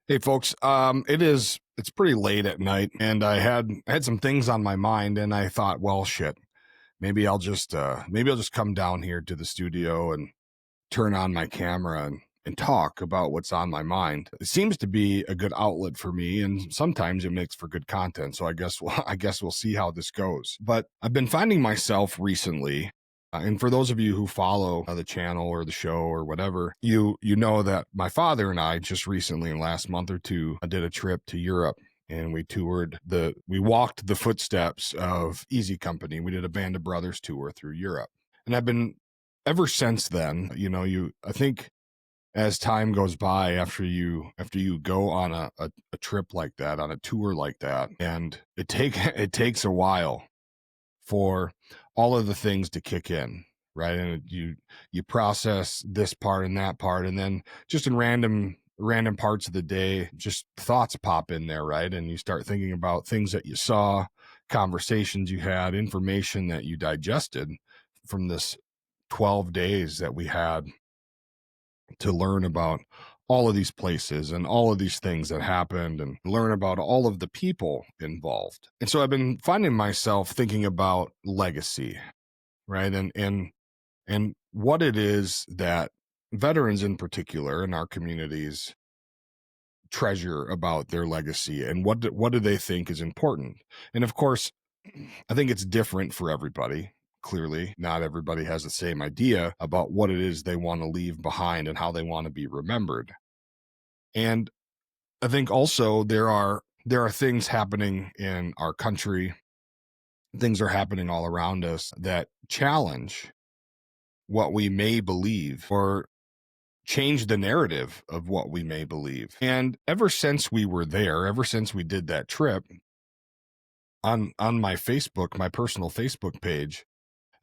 Hey folks, it's pretty late at night and I had some things on my mind and I thought, well shit, maybe I'll just come down here to the studio and turn on my camera and talk about what's on my mind. It seems to be a good outlet for me and sometimes it makes for good content. So I guess we'll see how this goes. But I've been finding myself recently and for those of you who follow the channel or the show or whatever, you know that my father and I just recently, in the last month or two, did a trip to Europe, and we walked the footsteps of Easy Company. We did a Band of Brothers tour through Europe, and I've been ever since then. I think as time goes by, after you go on a trip like that, on a tour like that, and it takes a while for all of the things to kick in, right? And you process this part and that part, and then just in random parts of the day, just thoughts pop in there, right? And you start thinking about things that you saw, conversations you had, information that you digested from this 12 days that we had to learn about all of these places and all of these things that happened and learn about all of the people involved. And so I've been finding myself thinking about legacy, right? And what it is that veterans in particular in our communities treasure about their legacy and what do they think is important. And of course, I think it's different for everybody. Clearly, not everybody has the same idea about what it is they want to leave behind and how they want to be remembered. And I think also there are things happening in our country, things are happening all around us that challenge what we may believe or change the narrative of what we may believe. And ever since we were there, ever since we did that trip, on my Facebook, my personal Facebook page,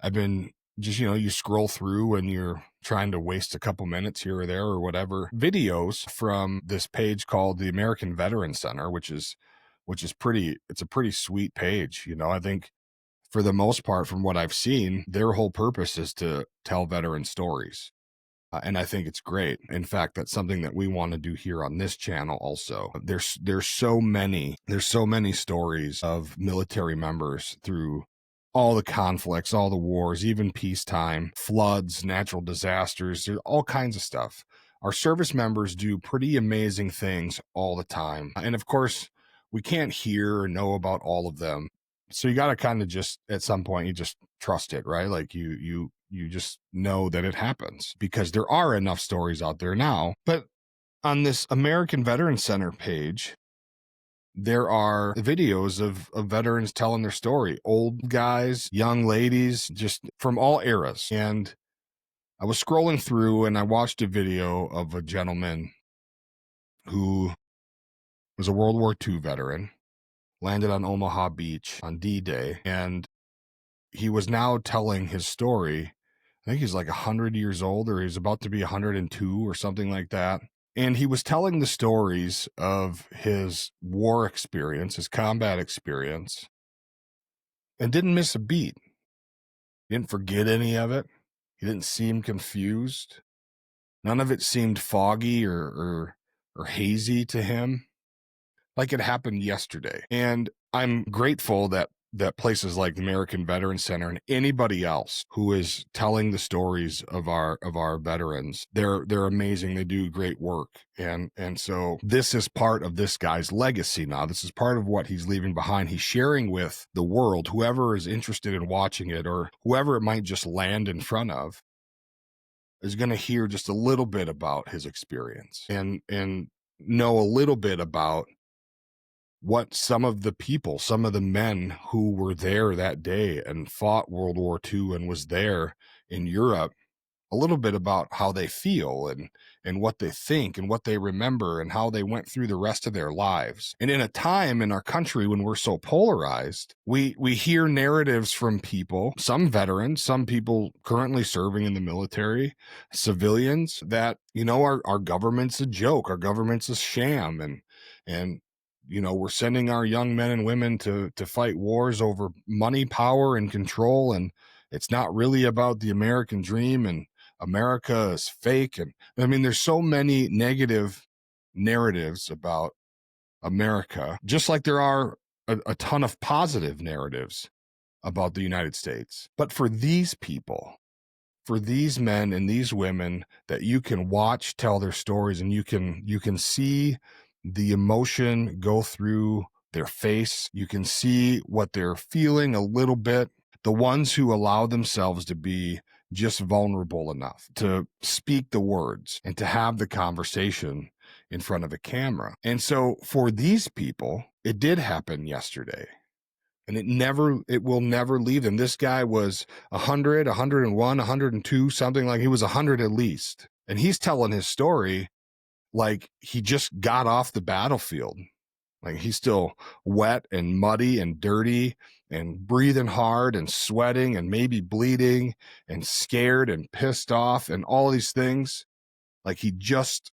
I've been just, you scroll through and you're trying to waste a couple minutes here or there or whatever. Videos from this page called the American Veteran Center, it's a pretty sweet page. I think for the most part, from what I've seen, their whole purpose is to tell veteran stories. And I think it's great. In fact, that's something that we want to do here on this channel also. There's so many stories of military members through all the conflicts, all the wars, even peacetime, floods, natural disasters, there's all kinds of stuff. Our service members do pretty amazing things all the time. And of course, we can't hear or know about all of them. So you got to kind of just at some point you just trust it, right? Like you just know that it happens because there are enough stories out there now. But on this American Veteran Center page, there are videos of veterans telling their story, old guys, young ladies, just from all eras. And I was scrolling through and I watched a video of a gentleman who was a World War II veteran, landed on Omaha Beach on D-Day, and he was now telling his story. I think he's like 100 years old, or he's about to be 102 or something like that. And he was telling the stories of his war experience, his combat experience, and didn't miss a beat. He didn't forget any of it. He didn't seem confused. None of it seemed foggy or hazy to him, like it happened yesterday. And I'm grateful that places like the American Veteran Center and anybody else who is telling the stories of our veterans, they're amazing. They do great work. And so this is part of this guy's legacy now. This is part of what he's leaving behind. He's sharing with the world, whoever is interested in watching it or whoever it might just land in front of is going to hear just a little bit about his experience and know a little bit about what some of the men who were there that day and fought World War II and was there in Europe, a little bit about how they feel and what they think and what they remember and how they went through the rest of their lives. And in a time in our country when we're so polarized, we hear narratives from people, some veterans, some people currently serving in the military, civilians, that, our government's a joke, our government's a sham, and we're sending our young men and women to fight wars over money, power, and control, and it's not really about the American dream, and America is fake. And I mean, there's so many negative narratives about America, just like there are a ton of positive narratives about the United States. But for these people, for these men and these women that you can watch tell their stories, and you can see the emotion go through their face, you can see what they're feeling a little bit, the ones who allow themselves to be just vulnerable enough to speak the words and to have the conversation in front of a camera. And so for these people, it did happen yesterday. And it will never leave them. This guy was 100, 101, 102, something, like he was 100 at least. And he's telling his story like he just got off the battlefield. Like he's still wet and muddy and dirty and breathing hard and sweating and maybe bleeding and scared and pissed off and all these things. Like he just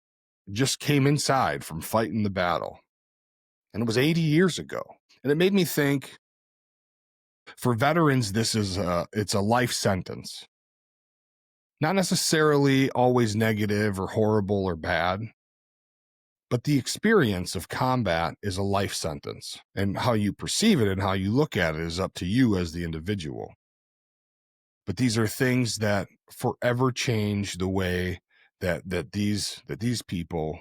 came inside from fighting the battle. And it was 80 years ago. And it made me think, for veterans, it's a life sentence. Not necessarily always negative or horrible or bad, but the experience of combat is a life sentence. And how you perceive it and how you look at it is up to you as the individual. But these are things that forever change the way that these people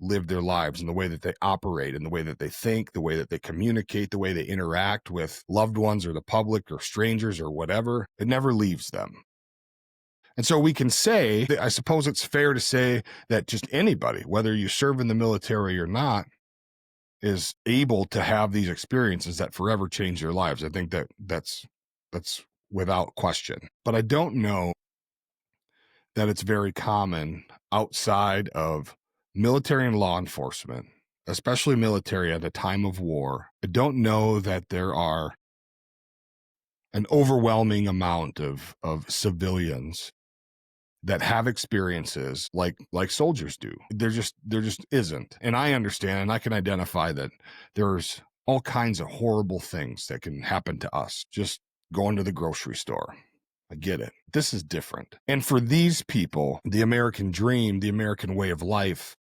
live their lives, and the way that they operate, and the way that they think, the way that they communicate, the way they interact with loved ones or the public or strangers or whatever. It never leaves them. And so we can say, I suppose it's fair to say that just anybody, whether you serve in the military or not, is able to have these experiences that forever change their lives. I think that's without question. But I don't know that it's very common outside of military and law enforcement, especially military at a time of war. I don't know that there are an overwhelming amount of civilians that have experiences like soldiers do. There just isn't. And I understand, and I can identify that there's all kinds of horrible things that can happen to us just going to the grocery store. I get it. This is different. And for these people, the American dream, the American way of life,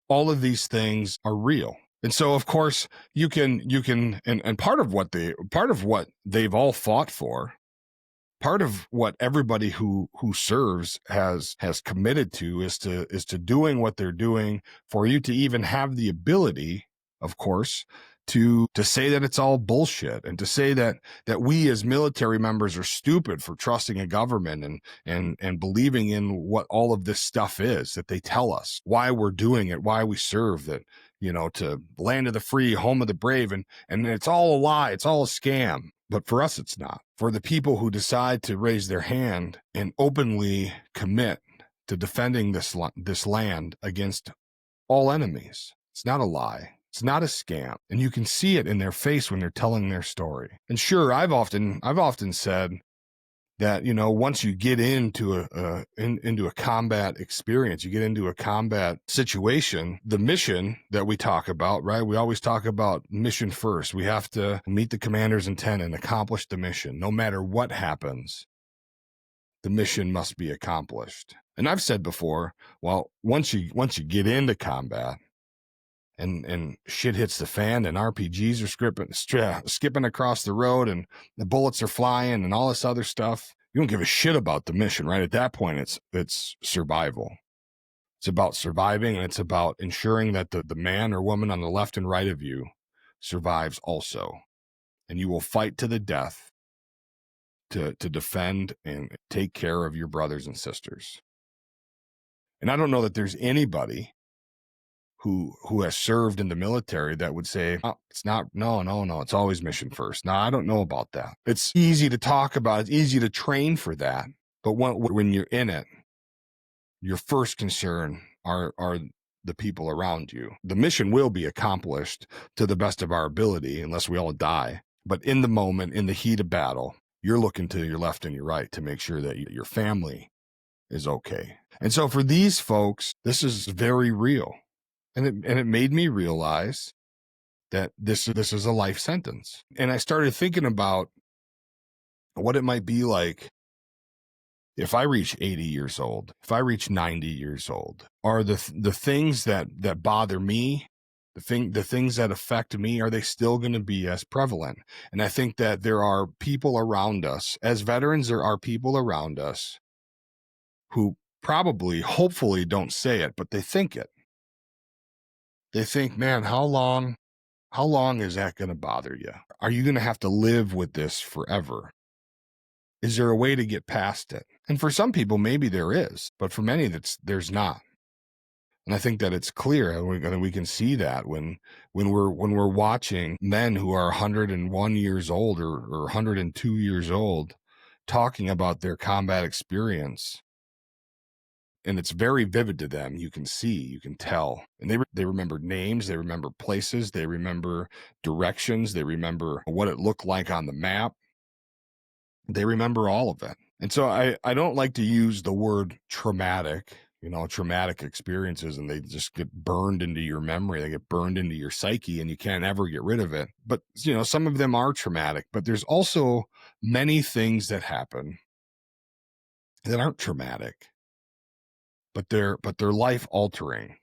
all of these things are real. And so, of course, you can, and part of what they've all fought for, part of what everybody who serves has committed to is to doing what they're doing, for you to even have the ability, of course, to say that it's all bullshit, and to say that we as military members are stupid for trusting a government and believing in what all of this stuff is that they tell us, why we're doing it, why we serve, that, to land of the free, home of the brave, and it's all a lie, it's all a scam. But for us, it's not. For the people who decide to raise their hand and openly commit to defending this land against all enemies, it's not a lie. It's not a scam. And you can see it in their face when they're telling their story. And sure, I've often said that, once you get into a combat experience, you get into a combat situation, the mission that we talk about, right? We always talk about mission first. We have to meet the commander's intent and accomplish the mission. No matter what happens, the mission must be accomplished. And I've said before, well, once you get into combat, and shit hits the fan, and RPGs are skipping across the road, and the bullets are flying, and all this other stuff, you don't give a shit about the mission, right? At that point, it's survival. It's about surviving, and it's about ensuring that the man or woman on the left and right of you survives also. And you will fight to the death to defend and take care of your brothers and sisters. And I don't know that there's anybody who has served in the military that would say, oh, it's not, no, it's always mission first. No, I don't know about that. It's easy to talk about, it's easy to train for that. But when you're in it, your first concern are the people around you. The mission will be accomplished to the best of our ability, unless we all die. But in the moment, in the heat of battle, you're looking to your left and your right to make sure that your family is okay. And so for these folks, this is very real. And it made me realize that this is a life sentence. And I started thinking about what it might be like if I reach 80 years old, if I reach 90 years old, are the things that bother me, the things that affect me, are they still going to be as prevalent? And I think that there are people around us, as veterans, there are people around us who probably, hopefully, don't say it, but they think it. They think, man, how long is that going to bother you? Are you going to have to live with this forever? Is there a way to get past it? And for some people, maybe there is, but for many, there's not. And I think that it's clear, and we can see that when we're watching men who are 101 years old or 102 years old talking about their combat experience, and it's very vivid to them. You can see, you can tell, and they remember names, they remember places, they remember directions, they remember what it looked like on the map. They remember all of it. And so I don't like to use the word traumatic, traumatic experiences, and they just get burned into your memory. They get burned into your psyche, and you can't ever get rid of it. But, some of them are traumatic, but there's also many things that happen that aren't traumatic, but they're life altering.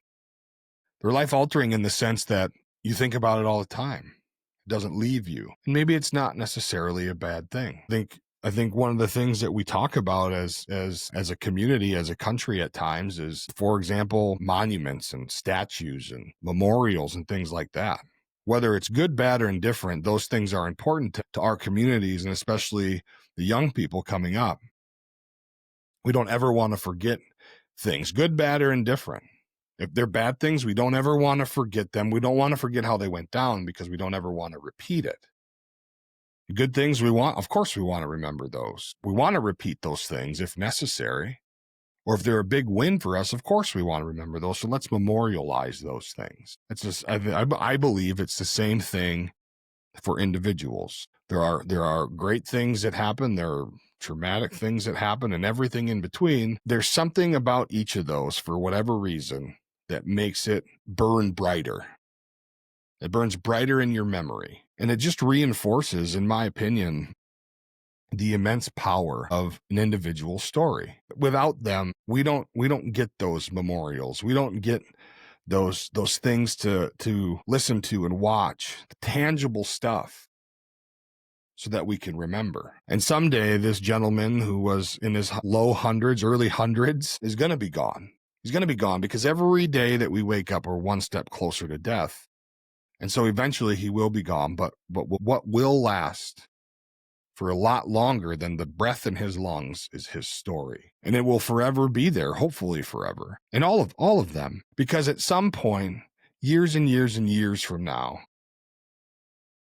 They're life altering in the sense that you think about it all the time. It doesn't leave you. And maybe it's not necessarily a bad thing. I think one of the things that we talk about as a community, as a country at times is, for example, monuments and statues and memorials and things like that. Whether it's good, bad, or indifferent, those things are important to our communities, and especially the young people coming up. We don't ever want to forget things, good, bad, or indifferent. If they're bad things, we don't ever want to forget them. We don't want to forget how they went down because we don't ever want to repeat it. Good things of course we want to remember those. We want to repeat those things if necessary, or if they're a big win for us, of course we want to remember those. So let's memorialize those things. It's just, I believe it's the same thing for individuals. There are great things that happen. There are traumatic things that happen, and everything in between. There's something about each of those, for whatever reason, that makes it burn brighter. It burns brighter in your memory. And it just reinforces, in my opinion, the immense power of an individual story. Without them, we don't get those memorials. We don't get those things to listen to and watch, the tangible stuff, so that we can remember. And someday this gentleman who was in his low hundreds, early hundreds, is going to be gone. He's going to be gone because every day that we wake up, we're one step closer to death. And so eventually he will be gone, but what will last for a lot longer than the breath in his lungs is his story. And it will forever be there, hopefully forever. And all of them, because at some point, years and years and years from now,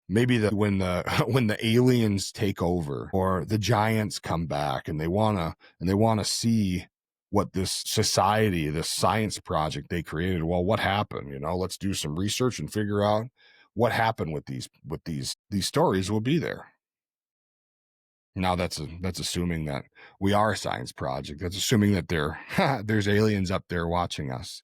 maybe when the aliens take over, or the giants come back and they want to see what this society, this science project they created, well, what happened? Let's do some research and figure out what happened with these stories will be there. Now that's assuming that we are a science project. That's assuming that there's aliens up there watching us.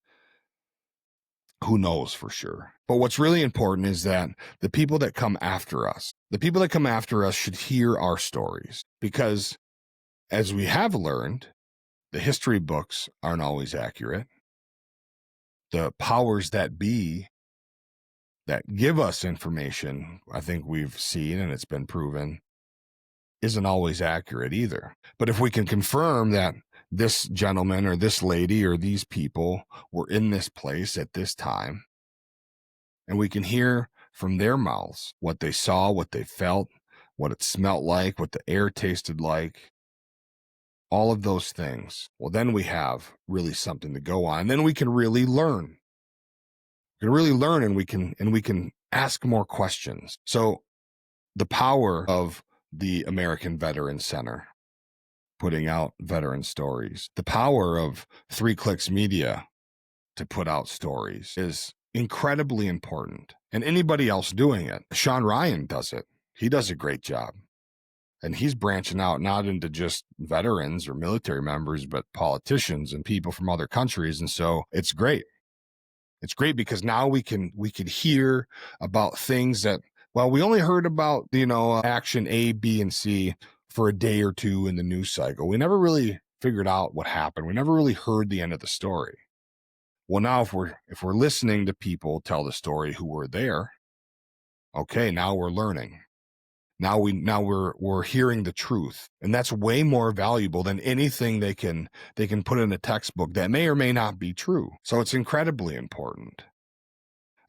Who knows for sure? But what's really important is that the people that come after us should hear our stories, because as we have learned, the history books aren't always accurate. The powers that be that give us information, I think we've seen, and it's been proven, isn't always accurate either. But if we can confirm that this gentleman or this lady or these people were in this place at this time, and we can hear from their mouths what they saw, what they felt, what it smelt like, what the air tasted like, all of those things, well, then we have really something to go on. And then we can really learn. We can really learn, and we can ask more questions. So the power of the American Veterans Center putting out veteran stories, the power of 3 Clicks Media to put out stories is incredibly important. And anybody else doing it, Sean Ryan does it. He does a great job. And he's branching out not into just veterans or military members, but politicians and people from other countries. And so it's great. It's great because now we could hear about things that, well, we only heard about, action A, B, and C for a day or two in the news cycle. We never really figured out what happened. We never really heard the end of the story. Well, now if we're listening to people tell the story who were there, okay, now we're learning. Now we're hearing the truth, and that's way more valuable than anything they can put in a textbook that may or may not be true. So it's incredibly important.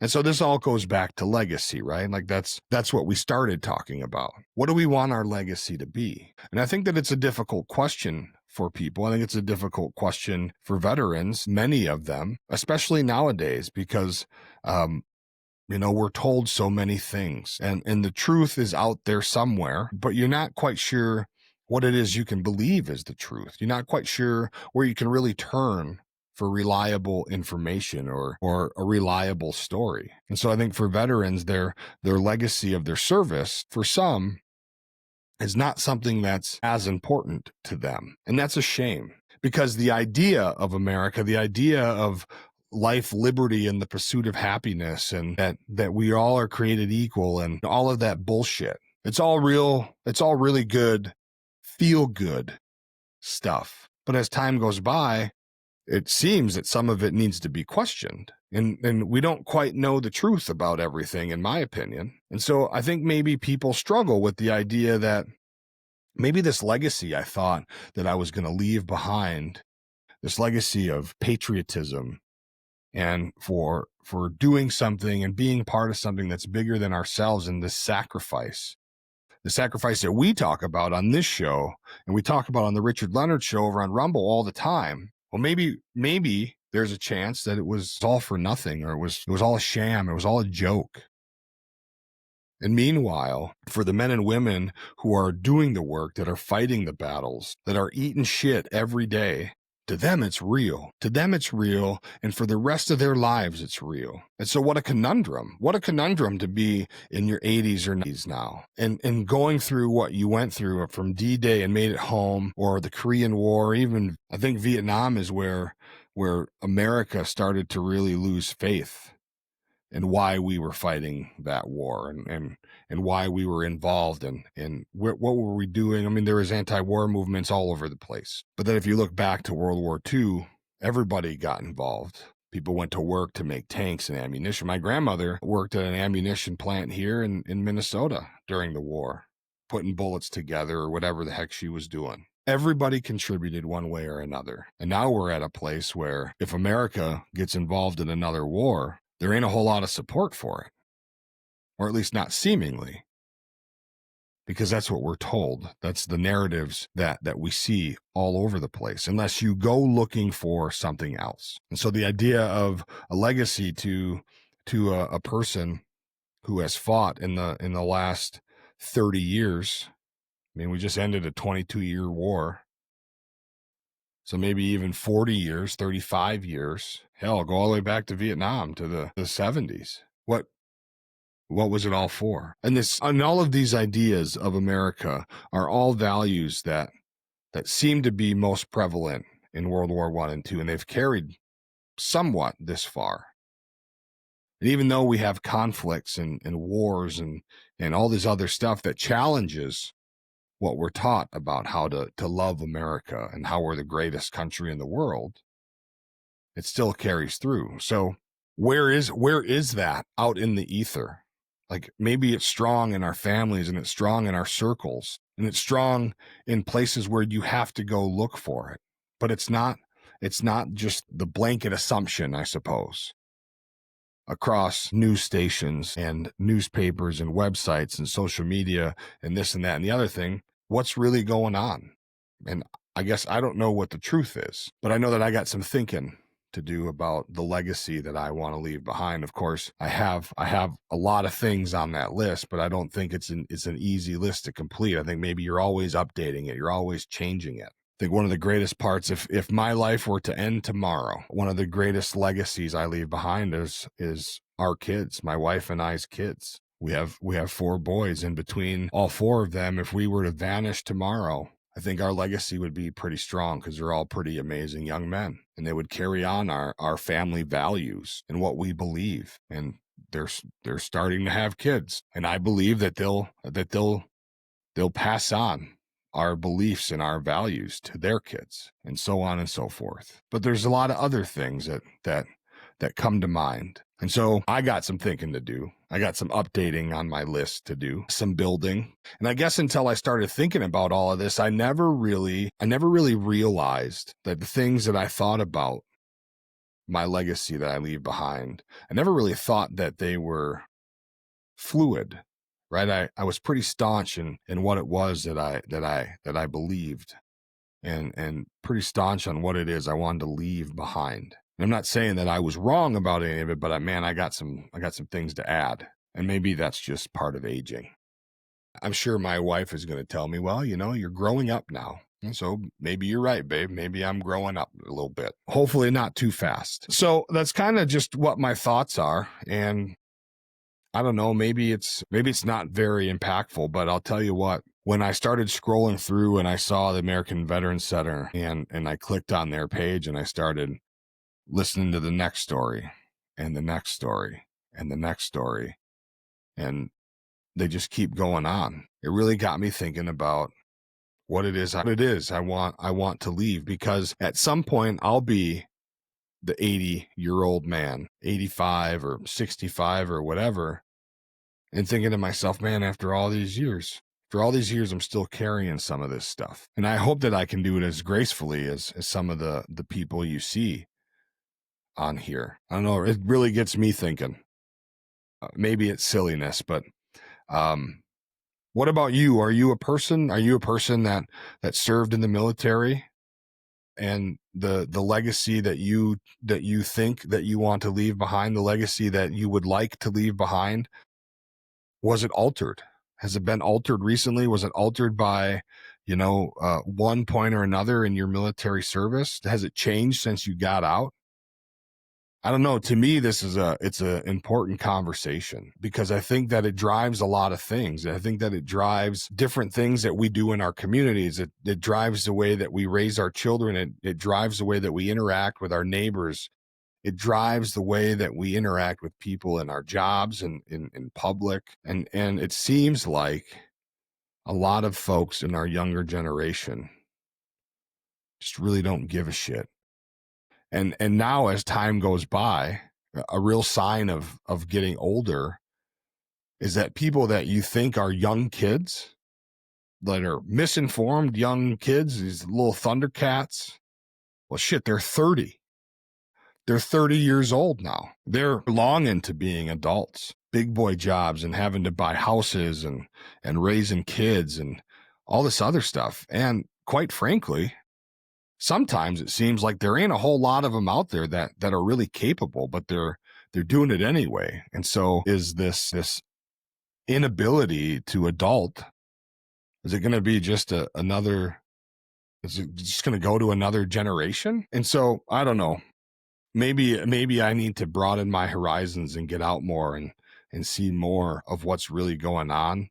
And so this all goes back to legacy, right? Like that's what we started talking about. What do we want our legacy to be? And I think that it's a difficult question for people. I think it's a difficult question for veterans, many of them, especially nowadays, because we're told so many things, and the truth is out there somewhere, but you're not quite sure what it is you can believe is the truth. You're not quite sure where you can really turn for reliable information or a reliable story. And so I think for veterans, their legacy of their service, for some, is not something that's as important to them. And that's a shame, because the idea of America, the idea of life, liberty, and the pursuit of happiness, and that we all are created equal, and all of that bullshit, it's all really good, feel good stuff. But as time goes by, it seems that some of it needs to be questioned. And we don't quite know the truth about everything, in my opinion. And so I think maybe people struggle with the idea that maybe this legacy I thought that I was going to leave behind, this legacy of patriotism and for doing something and being part of something that's bigger than ourselves, and this sacrifice, the sacrifice that we talk about on this show and we talk about on the Richard Leonard Show over on Rumble all the time. Well, maybe there's a chance that it was all for nothing, or it was all a sham. It was all a joke. And meanwhile, for the men and women who are doing the work, that are fighting the battles, that are eating shit every day, to them it's real. To them it's real, and for the rest of their lives it's real. And so what a conundrum. What a conundrum to be in your 80s or 90s now, and going through what you went through from D-Day and made it home, or the Korean War, even I think Vietnam is where America started to really lose faith and why we were fighting that war, and why we were involved, and what were we doing. I mean, there was anti-war movements all over the place. But then if you look back to World War II, everybody got involved. People went to work to make tanks and ammunition. My grandmother worked at an ammunition plant here in Minnesota during the war, putting bullets together or whatever the heck she was doing. Everybody contributed one way or another. And now we're at a place where if America gets involved in another war, there ain't a whole lot of support for it, or at least not seemingly, because that's what we're told. That's the narratives that we see all over the place, unless you go looking for something else. And so the idea of a legacy to a person who has fought in the last 30 years, I mean, we just ended a 22-year war. So maybe even 40 years, 35 years, hell, go all the way back to Vietnam, to the 70s. What was it all for? And all of these ideas of America are all values that seem to be most prevalent in World War I and II, and they've carried somewhat this far. And even though we have conflicts and wars and all this other stuff that challenges what we're taught about how to love America and how we're the greatest country in the world, it still carries through. So where is that out in the ether? Like, maybe it's strong in our families, and it's strong in our circles, and it's strong in places where you have to go look for it. But it's not just the blanket assumption, I suppose, across news stations and newspapers and websites and social media and this and that and the other thing. What's really going on? And I guess I don't know what the truth is, but I know that I got some thinking to do about the legacy that I want to leave behind. Of course, I have a lot of things on that list, but I don't think it's an easy list to complete. I think maybe you're always updating it. You're always changing it. I think one of the greatest parts, if my life were to end tomorrow, one of the greatest legacies I leave behind is our kids, my wife and I's kids. We have 4 boys, and between all 4 of them, if we were to vanish tomorrow, I think our legacy would be pretty strong, because they're all pretty amazing young men, and they would carry on our family values and what we believe. And they're starting to have kids, and I believe that they'll pass on our beliefs and our values to their kids, and so on and so forth. But there's a lot of other things that come to mind. And so I got some thinking to do. I got some updating on my list to do, some building. And I guess until I started thinking about all of this, I never really realized that the things that I thought about my legacy that I leave behind, I never really thought that they were fluid, right? I was pretty staunch in what it was that I believed, and pretty staunch on what it is I wanted to leave behind. And I'm not saying that I was wrong about any of it, but man, I got some things to add, and maybe that's just part of aging. I'm sure my wife is going to tell me, well, you're growing up now. And so maybe you're right, babe. Maybe I'm growing up a little bit. Hopefully not too fast. So that's kind of just what my thoughts are. And I don't know, maybe it's not very impactful, but I'll tell you what, when I started scrolling through and I saw the American Veterans Center and I clicked on their page and I started listening to the next story and the next story and the next story, and they just keep going on. It really got me thinking about what it is I want to leave, because at some point I'll be the 80-year-old man, 85 or 65 or whatever, and thinking to myself, man, after all these years, I'm still carrying some of this stuff. And I hope that I can do it as gracefully as some of the people you see on here. I don't know, it really gets me thinking. Maybe it's silliness, but what about you? Are you a person that served in the military, and the legacy that you think that you want to leave behind, the legacy that you would like to leave behind, was it altered? Has it been altered recently? Was it altered by, one point or another in your military service? Has it changed since you got out? I don't know. To me, it's an important conversation, because I think that it drives a lot of things. I think that it drives different things that we do in our communities. It drives the way that we raise our children. It drives the way that we interact with our neighbors. It drives the way that we interact with people in our jobs and in public. And it seems like a lot of folks in our younger generation just really don't give a shit. And now, as time goes by, a real sign of getting older is that people that you think are young kids, that are misinformed young kids, these little Thundercats, well, shit, they're 30. They're 30 years old now. They're long into being adults, big boy jobs, and having to buy houses and raising kids and all this other stuff. And quite frankly, sometimes it seems like there ain't a whole lot of them out there that are really capable, but they're doing it anyway. And so is this inability to adult, is it going to be just another, is it just going to go to another generation? And so I don't know, maybe I need to broaden my horizons and get out more and see more of what's really going on.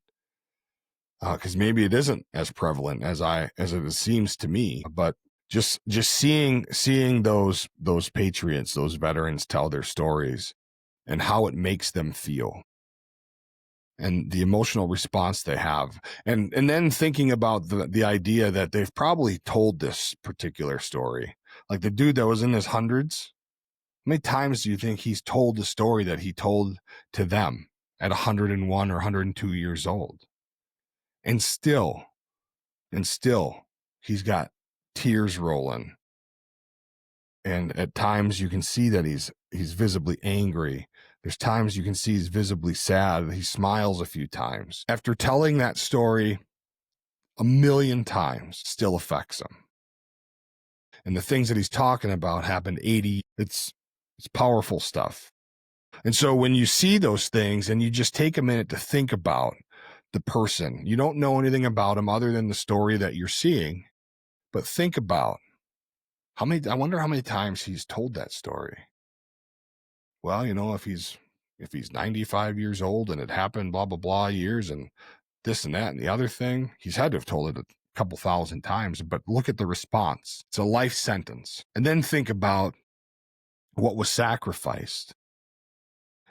Because maybe it isn't as prevalent as it seems to me, but just seeing those patriots, those veterans tell their stories and how it makes them feel and the emotional response they have. And then thinking about the idea that they've probably told this particular story, like the dude that was in his hundreds, how many times do you think he's told the story that he told to them at 101 or 102 years old? And still he's got tears rolling. And at times you can see that he's visibly angry. There's times you can see he's visibly sad. He smiles a few times. After telling that story a million times, still affects him. And the things that he's talking about happened 80. It's powerful stuff. And so when you see those things and you just take a minute to think about the person, you don't know anything about him other than the story that you're seeing, but think about I wonder how many times he's told that story. Well, if he's 95 years old and it happened blah blah blah years and this and that and the other thing, he's had to have told it a couple thousand times. But look at the response. It's a life sentence. And then think about what was sacrificed.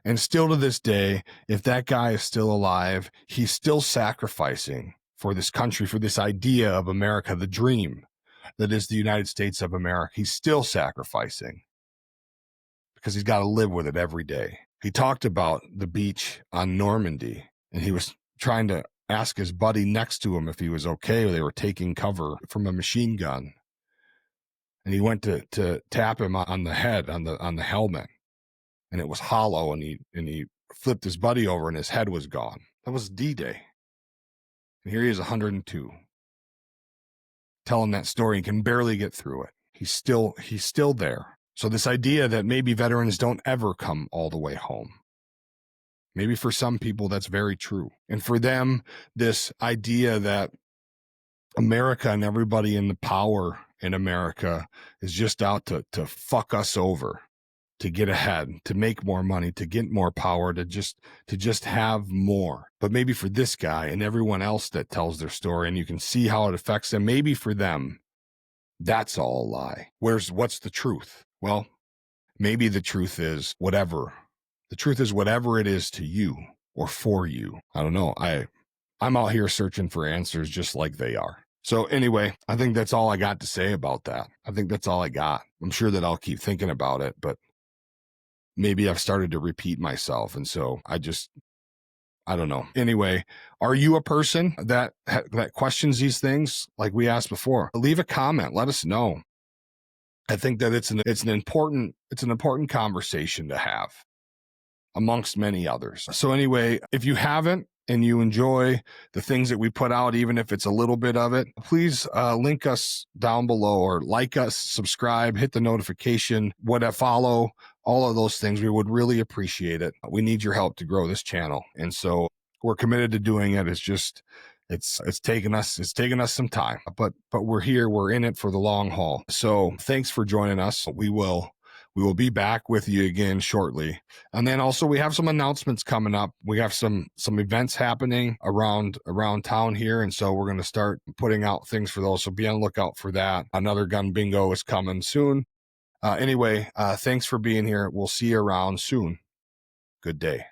And still to this day, if that guy is still alive, he's still sacrificing for this country, for this idea of America, the dream that is the United States of America. He's still sacrificing because he's got to live with it every day. He talked about the beach on Normandy, and he was trying to ask his buddy next to him if he was okay. They were taking cover from a machine gun, and he went to tap him on the head, on the helmet, and it was hollow, and he flipped his buddy over, and his head was gone. That was D-Day. And here he is, 102, telling that story and can barely get through it. He's still there. So this idea that maybe veterans don't ever come all the way home, maybe for some people that's very true. And for them, this idea that America and everybody in the power in America is just out to fuck us over, to get ahead, to make more money, to get more power, to just have more. But maybe for this guy and everyone else that tells their story, and you can see how it affects them, maybe for them, that's all a lie. What's the truth? Well, maybe the truth is whatever. The truth is whatever it is to you or for you. I don't know. I'm out here searching for answers just like they are. So anyway, I think that's all I got to say about that. I think that's all I got. I'm sure that I'll keep thinking about it, but maybe I've started to repeat myself. And so I don't know. Anyway, are you a person that questions these things like we asked before? Leave a comment. Let us know. I think that it's an important conversation to have amongst many others. So anyway, if you haven't and you enjoy the things that we put out, even if it's a little bit of it, please link us down below or like us, subscribe, hit the notification, follow, all of those things. We would really appreciate it. We need your help to grow this channel. And so we're committed to doing it. It's taken us some time, but we're here. We're in it for the long haul. So thanks for joining us. We will be back with you again shortly. And then also we have some announcements coming up. We have some events happening around town here. And so we're going to start putting out things for those. So be on the lookout for that. Another gun bingo is coming soon. Anyway, thanks for being here. We'll see you around soon. Good day.